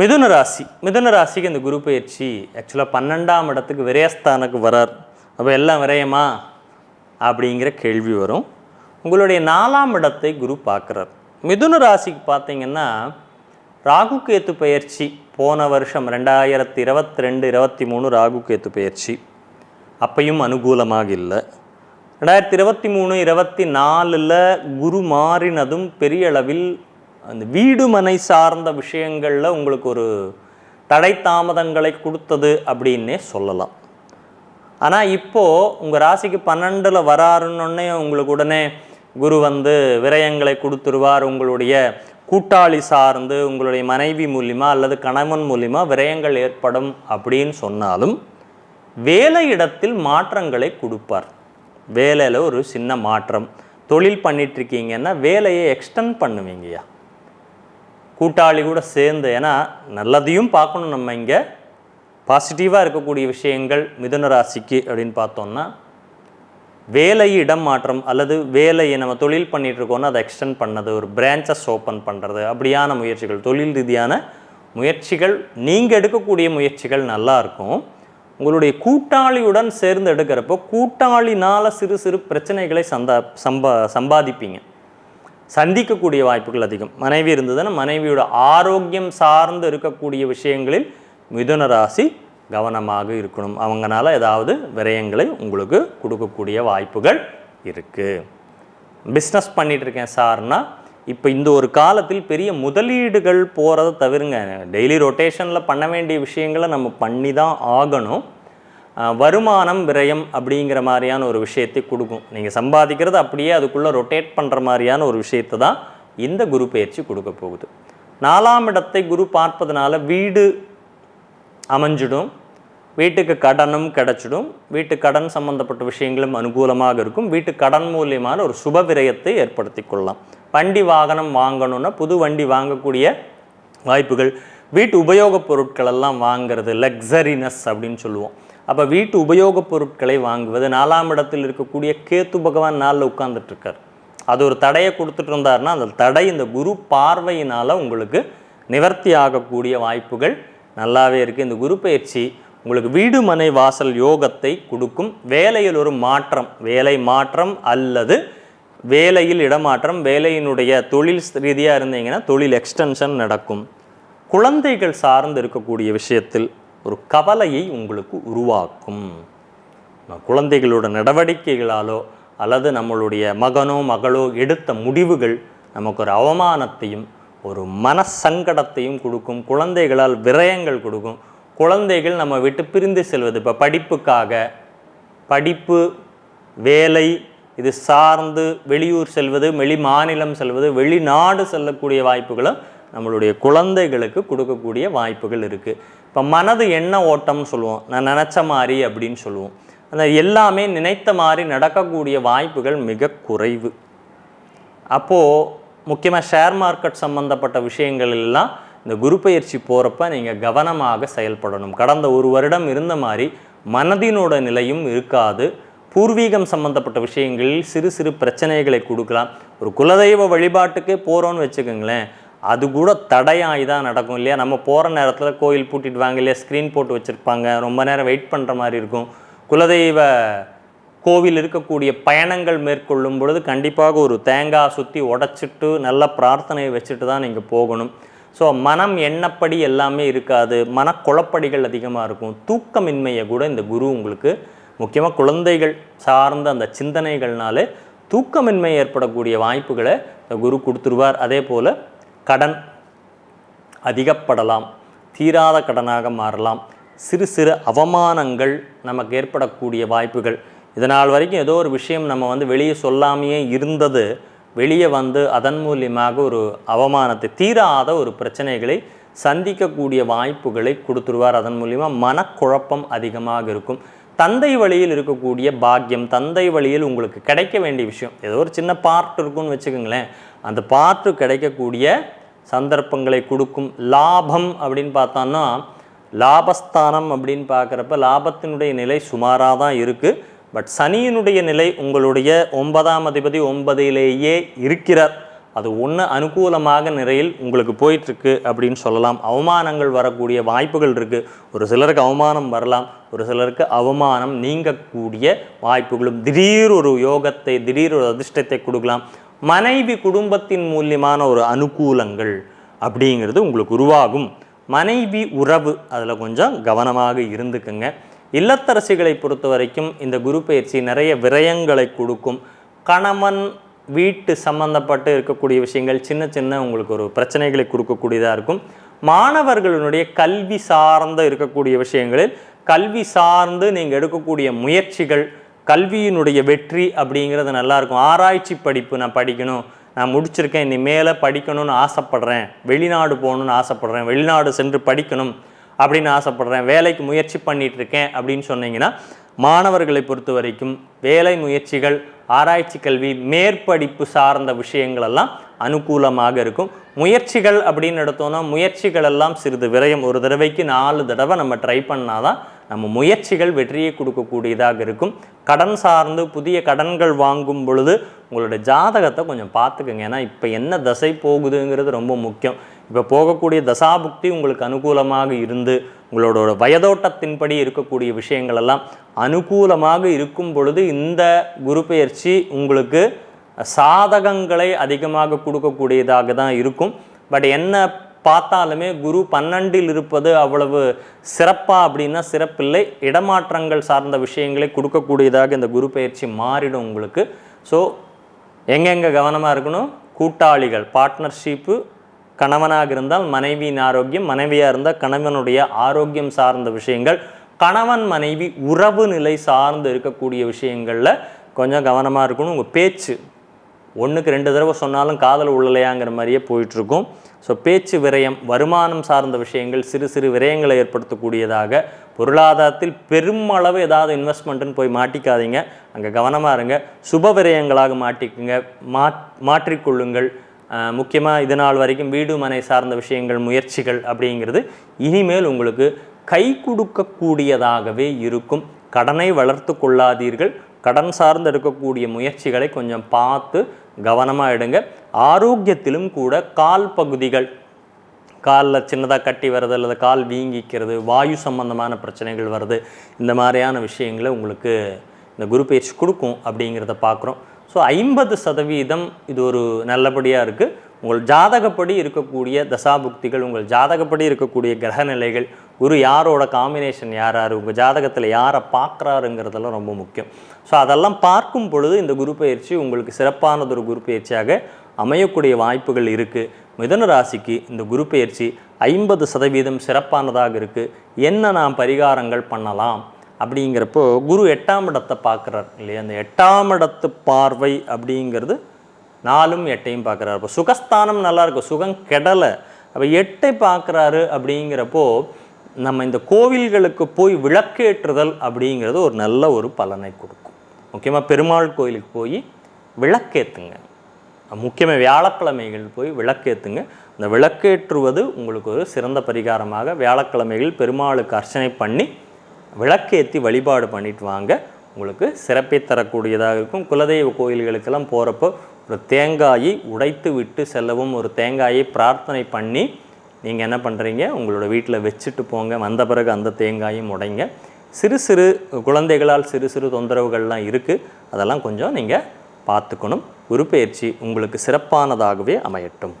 மிதுன ராசிக்கு இந்த குரு பயிற்சி ஆக்சுவலாக 12ஆம் இடத்துக்கு விரயஸ்தானுக்கு வரார். அப்போ எல்லாம் விரயமா அப்படிங்கிற கேள்வி வரும். உங்களுடைய 4ஆம் இடத்தை குரு பார்க்குறார். மிதுன ராசிக்கு பார்த்தீங்கன்னா ராகு கேத்து பயிற்சி போன வருஷம் 2022-23 ராகு கேத்து பயிற்சி அப்பையும் அனுகூலமாக இல்லை. 2023-24 குரு மாறினதும் பெரிய அளவில் அந்த வீடு மனை சார்ந்த விஷயங்களில் உங்களுக்கு ஒரு தடை தாமதங்களை கொடுத்தது அப்படின்னே சொல்லலாம். ஆனால் இப்போது உங்கள் ராசிக்கு 12 வராருன்னொன்னே உங்களுக்கு உடனே குரு வந்து விரயங்களை கொடுத்துருவார். உங்களுடைய கூட்டாளி சார்ந்து உங்களுடைய மனைவி மூலிமா அல்லது கணவன் மூலிமா விரயங்கள் ஏற்படும் அப்படின்னு சொன்னாலும் வேலை இடத்தில் மாற்றங்களை கொடுப்பார். வேலையில் ஒரு சின்ன மாற்றம், தொழில் பண்ணிகிட்ருக்கீங்கன்னா வேலையை எக்ஸ்டெண்ட் பண்ணுவீங்கய்யா கூட்டாளி கூட சேர்ந்து. ஏன்னா நல்லதையும் பார்க்கணும். நம்ம இங்கே பாசிட்டிவாக இருக்கக்கூடிய விஷயங்கள் மிதுன ராசிக்கு அப்படின்னு பார்த்தோம்னா வேலை இடம் மாற்றம் அல்லது வேலையை நம்ம தொழில் பண்ணிகிட்ருக்கோன்னா அதை எக்ஸ்டெண்ட் பண்ணது, ஒரு பிரான்ச்சஸ் ஓப்பன் பண்ணுறது, அப்படியான முயற்சிகள், தொழில் ரீதியான முயற்சிகள், நீங்கள் எடுக்கக்கூடிய முயற்சிகள் நல்லாயிருக்கும். உங்களுடைய கூட்டாளியுடன் சேர்ந்து எடுக்கிறப்போ கூட்டாளினால் சிறு சிறு பிரச்சனைகளை சம்பாதிப்பீங்க, சந்திக்கக்கூடிய வாய்ப்புகள் அதிகம். மனைவி இருந்ததுன்னா மனைவியோட ஆரோக்கியம் சார்ந்து இருக்கக்கூடிய விஷயங்களில் மிதுன ராசி கவனமாக இருக்கணும். அவங்களால ஏதாவது விரயங்களை உங்களுக்கு கொடுக்கக்கூடிய வாய்ப்புகள் இருக்குது. பிஸ்னஸ் பண்ணிகிட்ருக்கேன் சார்னா இப்போ இந்த ஒரு காலத்தில் பெரிய முதலீடுகள் போகிறத தவிருங்க. டெய்லி ரொட்டேஷனில் பண்ண வேண்டிய விஷயங்களை நம்ம பண்ணி தான் ஆகணும். வருமானம் விரயம் அப்படிங்கிற மாதிரியான ஒரு விஷயத்தை கொடுக்கும். நீங்கள் சம்பாதிக்கிறது அப்படியே அதுக்குள்ளே ரொட்டேட் பண்ணுற மாதிரியான ஒரு விஷயத்தை தான் இந்த குரு பயிற்சி கொடுக்க போகுது. 4ஆம் இடத்தை குரு பார்ப்பதனால வீடு அமைஞ்சிடும், வீட்டுக்கு கடனும் கிடச்சிடும், வீட்டு கடன் சம்பந்தப்பட்ட விஷயங்களும் அனுகூலமாக இருக்கும். வீட்டு கடன் மூலியமான ஒரு சுப விரயத்தை ஏற்படுத்தி கொள்ளலாம். வண்டி வாகனம் வாங்கணுன்னா புது வண்டி வாங்கக்கூடிய வாய்ப்புகள், வீட்டு உபயோகப் பொருட்கள் எல்லாம் வாங்கிறது லக்ஸரினஸ் அப்படின்னு சொல்லுவோம். அப்போ வீட்டு உபயோகப் பொருட்களை வாங்குவது, 4ஆம் இடத்தில் இருக்கக்கூடிய கேத்து பகவான் நாளில் உட்கார்ந்துட்டுருக்கார். அது ஒரு தடையை கொடுத்துட்டு இருந்தாருன்னா அந்த தடை இந்த குரு பார்வையினால் உங்களுக்கு நிவர்த்தி ஆகக்கூடிய வாய்ப்புகள் நல்லாவே இருக்குது. இந்த குரு பயிற்சி உங்களுக்கு வீடு மனை வாசல் யோகத்தை கொடுக்கும். வேலையில் ஒரு மாற்றம், வேலை மாற்றம் அல்லது வேலையில் இடமாற்றம், வேலையினுடைய தொழில் ரீதியாக இருந்தீங்கன்னா தொழில் எக்ஸ்டென்ஷன் நடக்கும். குழந்தைகள் சார்ந்து இருக்கக்கூடிய விஷயத்தில் ஒரு கவலையை உங்களுக்கு உருவாக்கும். குழந்தைகளோட நடவடிக்கைகளாலோ அல்லது நம்மளுடைய மகனோ மகளோ எடுத்த முடிவுகள் நமக்கு ஒரு அவமானத்தையும் ஒரு மனசங்கடத்தையும் கொடுக்கும். குழந்தைகளால் விரயங்கள் கொடுக்கும். குழந்தைகள் நம்ம விட்டு பிரிந்து செல்வது, இப்போ படிப்புக்காக படிப்பு வேலை இது சார்ந்து வெளியூர் செல்வது, வெளி மாநிலம் செல்வது, வெளிநாடு செல்லக்கூடிய வாய்ப்புகளும் நம்மளுடைய குழந்தைகளுக்கு கொடுக்கக்கூடிய வாய்ப்புகள் இருக்குது. இப்போ மனது எண்ண ஓட்டம்னு சொல்லுவோம், நான் நினச்ச மாதிரி அப்படின்னு சொல்லுவோம். அந்த எல்லாமே நினைத்த மாதிரி நடக்கக்கூடிய வாய்ப்புகள் மிக குறைவு. அப்போது முக்கியமாக ஷேர் மார்க்கெட் சம்மந்தப்பட்ட விஷயங்கள் எல்லாம் இந்த குரு பயிற்சி போகிறப்ப நீங்கள் கவனமாக செயல்படணும். கடந்த ஒரு வருடம் இருந்த மாதிரி மனதினோட நிலையும் இருக்காது. பூர்வீகம் சம்மந்தப்பட்ட விஷயங்களில் சிறு சிறு பிரச்சனைகளை கொடுக்கலாம். ஒரு குலதெய்வ வழிபாட்டுக்கே போகிறோன்னு வச்சுக்கோங்களேன், அது கூட தடையாகி தான் நடக்கும் இல்லையா. நம்ம போகிற நேரத்தில் கோயில் பூட்டிட்டு வாங்க இல்லையா, ஸ்க்ரீன் போட்டு வச்சுருப்பாங்க, ரொம்ப நேரம் வெயிட் பண்ணுற மாதிரி இருக்கும். குலதெய்வ கோவில் இருக்கக்கூடிய பயணங்கள் மேற்கொள்ளும் பொழுது கண்டிப்பாக ஒரு தேங்காய் சுற்றி உடச்சிட்டு நல்ல பிரார்த்தனையை வச்சுட்டு தான் நீங்கள் போகணும். ஸோ மனம் எண்ணப்படி எல்லாமே இருக்காது, மனக்குழப்படிகள் அதிகமாக இருக்கும். தூக்கமின்மையை கூட இந்த குரு உங்களுக்கு முக்கியமாக குழந்தைகள் சார்ந்த அந்த சிந்தனைகள்னாலே தூக்கமின்மை ஏற்படக்கூடிய வாய்ப்புகளை இந்த குரு கொடுத்துருவார். அதே போல் கடன் அதிகப்படலாம், தீராத கடனாக மாறலாம். சிறு சிறு அவமானங்கள் நமக்கு ஏற்படக்கூடிய வாய்ப்புகள். இதனால் வரைக்கும் ஏதோ ஒரு விஷயம் நம்ம வெளியே சொல்லாமையே இருந்தது, வெளியே அதன் மூலியமாக ஒரு அவமானத்தை, தீராத ஒரு பிரச்சனைகளை சந்திக்கக்கூடிய வாய்ப்புகளை கொடுத்துருவார். அதன் மூலிமா மனக்குழப்பம் அதிகமாக இருக்கும். தந்தை வழியில் இருக்கக்கூடிய பாக்கியம், தந்தை வழியில் உங்களுக்கு கிடைக்க வேண்டிய விஷயம், ஏதோ ஒரு சின்ன பார்ட் இருக்குன்னு வச்சுக்கோங்களேன், அந்த பார்ட்டு கிடைக்கக்கூடிய சந்தர்ப்பங்களை கொடுக்கும். லாபம் அப்படின்னு பார்த்தோன்னா லாபஸ்தானம் அப்படின்னு பார்க்குறப்ப லாபத்தினுடைய நிலை சுமாராக தான் இருக்குது. பட் சனியினுடைய நிலை உங்களுடைய 9ஆம் அதிபதி 9லேயே இருக்கிறார். அது ஒன்று அனுகூலமாக நிறையில் உங்களுக்கு போயிட்டுருக்கு அப்படின்னு சொல்லலாம். அவமானங்கள் வரக்கூடிய வாய்ப்புகள் இருக்குது. ஒரு சிலருக்கு அவமானம் வரலாம், ஒரு சிலருக்கு அவமானம் நீங்கக்கூடிய வாய்ப்புகளும், திடீர் ஒரு யோகத்தை, திடீர் ஒரு அதிர்ஷ்டத்தை கொடுக்கலாம். மனைவி குடும்பத்தின் மூலியமான ஒரு அனுகூலங்கள் அப்படிங்கிறது உங்களுக்கு உருவாகும். மனைவி உறவு அதில் கொஞ்சம் கவனமாக இருந்துக்குங்க. இல்லத்தரசிகளை பொறுத்த வரைக்கும் இந்த குரு பயிற்சி நிறைய விரயங்களை கொடுக்கும். கணவன் வீட்டு சம்பந்தப்பட்டு இருக்கக்கூடிய விஷயங்கள் சின்ன சின்ன உங்களுக்கு ஒரு பிரச்சனைகளை கொடுக்கக்கூடியதாக இருக்கும். மாணவர்களுடைய கல்வி சார்ந்த இருக்கக்கூடிய விஷயங்களில் கல்வி சார்ந்து நீங்கள் எடுக்கக்கூடிய முயற்சிகள், கல்வியினுடைய வெற்றி அப்படிங்கிறது நல்லாயிருக்கும். ஆராய்ச்சி படிப்பு நான் படிக்கணும், நான் முடிச்சிருக்கேன், இனி மேலே படிக்கணும்னு ஆசைப்பட்றேன், வெளிநாடு போகணுன்னு ஆசைப்பட்றேன், வெளிநாடு சென்று படிக்கணும் அப்படின்னு ஆசைப்பட்றேன், வேலைக்கு முயற்சி பண்ணிகிட்ருக்கேன் அப்படின்னு சொன்னீங்கன்னா, மாணவர்களை பொறுத்த வரைக்கும் வேலை முயற்சிகள், ஆராய்ச்சி கல்வி, மேற்படிப்பு சார்ந்த விஷயங்களெல்லாம் அனுகூலமாக இருக்கும். முயற்சிகள் அப்படின்னு எடுத்தோன்னா முயற்சிகள் எல்லாம் சிறிது விரயம். ஒரு தடவைக்கு 4 தடவை நம்ம ட்ரை பண்ணாதான் நம்ம முயற்சிகள் வெற்றியை கொடுக்கக்கூடியதாக இருக்கும். கடன் சார்ந்து புதிய கடன்கள் வாங்கும் பொழுது உங்களுடைய ஜாதகத்தை கொஞ்சம் பார்த்துக்குங்க. ஏன்னா இப்போ என்ன தசை போகுதுங்கிறது ரொம்ப முக்கியம். இப்போ போகக்கூடிய தசாபுக்தி உங்களுக்கு அனுகூலமாக இருந்து உங்களோட வயதோட்டத்தின்படி இருக்கக்கூடிய விஷயங்கள் எல்லாம் அனுகூலமாக இருக்கும் பொழுது இந்த குரு பெயர்ச்சி உங்களுக்கு சாதகங்களை அதிகமாக கொடுக்கக்கூடியதாக தான் இருக்கும். பட் என்ன பார்த்தாலுமே குரு 12இல் இருப்பது அவ்வளவு சிறப்பா அப்படின்னா சிறப்பில்லை. இடமாற்றங்கள் சார்ந்த விஷயங்களை கொடுக்கக்கூடியதாக இந்த குரு பெயர்ச்சி மாறிடும் உங்களுக்கு. ஸோ எங்கெங்கே கவனமாக இருக்கணும்? கூட்டாளிகள், பார்ட்னர்ஷிப்பு, கணவனாக இருந்தால் மனைவியின் ஆரோக்கியம், மனைவியாக இருந்தால் கணவனுடைய ஆரோக்கியம் சார்ந்த விஷயங்கள், கணவன் மனைவி உறவு நிலை சார்ந்து இருக்கக்கூடிய விஷயங்களில் கொஞ்சம் கவனமாக இருக்கணும். உங்கள் பேச்சு 1க்கு 2 தடவை சொன்னாலும் காதல் உள்ளலையாங்கிற மாதிரியே போயிட்டுருக்கும். ஸோ பேச்சு விரயம், வருமானம் சார்ந்த விஷயங்கள் சிறு சிறு விரயங்களை ஏற்படுத்தக்கூடியதாக, பொருளாதாரத்தில் பெருமளவு ஏதாவது இன்வெஸ்ட்மெண்ட்டுன்னு போய் மாட்டிக்காதீங்க, அங்கே கவனமாக இருங்க. சுப விரயங்களாக மாட்டிக்குங்க, மாற்றிக்கொள்ளுங்கள். முக்கியமாக இது நாள் வரைக்கும் வீடு மனை சார்ந்த விஷயங்கள், முயற்சிகள் அப்படிங்கிறது இனிமேல் உங்களுக்கு கை கொடுக்கக்கூடியதாகவே இருக்கும். கடனை வளர்த்து கொள்ளாதீர்கள். கடன் சார்ந்து இருக்கக்கூடிய முயற்சிகளை கொஞ்சம் பார்த்து கவனமாக எடுங்க. ஆரோக்கியத்திலும் கூட கால் பகுதிகள், காலில் சின்னதாக கட்டி வர்றது அல்லது கால் வீங்கிக்கிறது, வாயு சம்பந்தமான பிரச்சனைகள் வருது, இந்த மாதிரியான விஷயங்களை உங்களுக்கு இந்த குரு பயிற்சி கொடுக்கும் அப்படிங்கிறத பார்க்குறோம். ஸோ 50% இது ஒரு நல்லபடியாக இருக்குது. உங்கள் ஜாதகப்படி இருக்கக்கூடிய தசாபுக்திகள், உங்கள் ஜாதகப்படி இருக்கக்கூடிய கிரகநிலைகள், குரு யாரோட காம்பினேஷன் யார், உங்கள் ஜாதகத்தில் யாரை பார்க்குறாருங்கிறதெல்லாம் ரொம்ப முக்கியம். ஸோ அதெல்லாம் பார்க்கும் பொழுது இந்த குரு பயிற்சி உங்களுக்கு சிறப்பானதொரு குரு பயிற்சியாக அமையக்கூடிய வாய்ப்புகள் இருக்குது. மிதுன ராசிக்கு இந்த குரு பயிற்சி 50% சிறப்பானதாக இருக்குது. என்ன நாம் பரிகாரங்கள் பண்ணலாம் அப்படிங்கிறப்போ, குரு 8ஆம் இடத்தை பார்க்குறார் இல்லையா? அந்த 8ஆம் இடத்து பார்வை அப்படிங்கிறது 4ம் 8ஐயும் பார்க்குறாரு. இப்போ சுகஸ்தானம் நல்லாயிருக்கும், சுகம் கெடலை. அப்போ 8ஐ பார்க்குறாரு அப்படிங்கிறப்போ நம்ம இந்த கோவில்களுக்கு போய் விளக்கேற்றுதல் அப்படிங்கிறது ஒரு நல்ல ஒரு பலனை கொடுக்கும். முக்கியமாக பெருமாள் கோயிலுக்கு போய் விளக்கேற்றுங்க. முக்கியமாக வியாழக்கிழமைகள் போய் விளக்கேற்றுங்க. அந்த விளக்கேற்றுவது உங்களுக்கு ஒரு சிறந்த பரிகாரமாக, வியாழக்கிழமைகள் பெருமாளுக்கு அர்ச்சனை பண்ணி விளக்கேற்றி வழிபாடு பண்ணிட்டு வாங்க, உங்களுக்கு சிறப்பை தரக்கூடியதாக இருக்கும். குலதெய்வ கோயில்களுக்கெல்லாம் போகிறப்போ ஒரு தேங்காயை உடைத்து விட்டு செல்லவும், ஒரு தேங்காயை பிரார்த்தனை பண்ணி நீங்கள் என்ன பண்ணுறீங்க, உங்களோட வீட்டில் வச்சுட்டு போங்க. வந்த பிறகு அந்த தேங்காயும் உடைங்க. சிறு சிறு குழந்தைகளால் சிறு சிறு தொந்தரவுகள்லாம் இருக்குது, அதெல்லாம் கொஞ்சம் நீங்கள் பார்த்துக்கணும். குரு பயிற்சி உங்களுக்கு சிறப்பானதாகவே அமையட்டும்.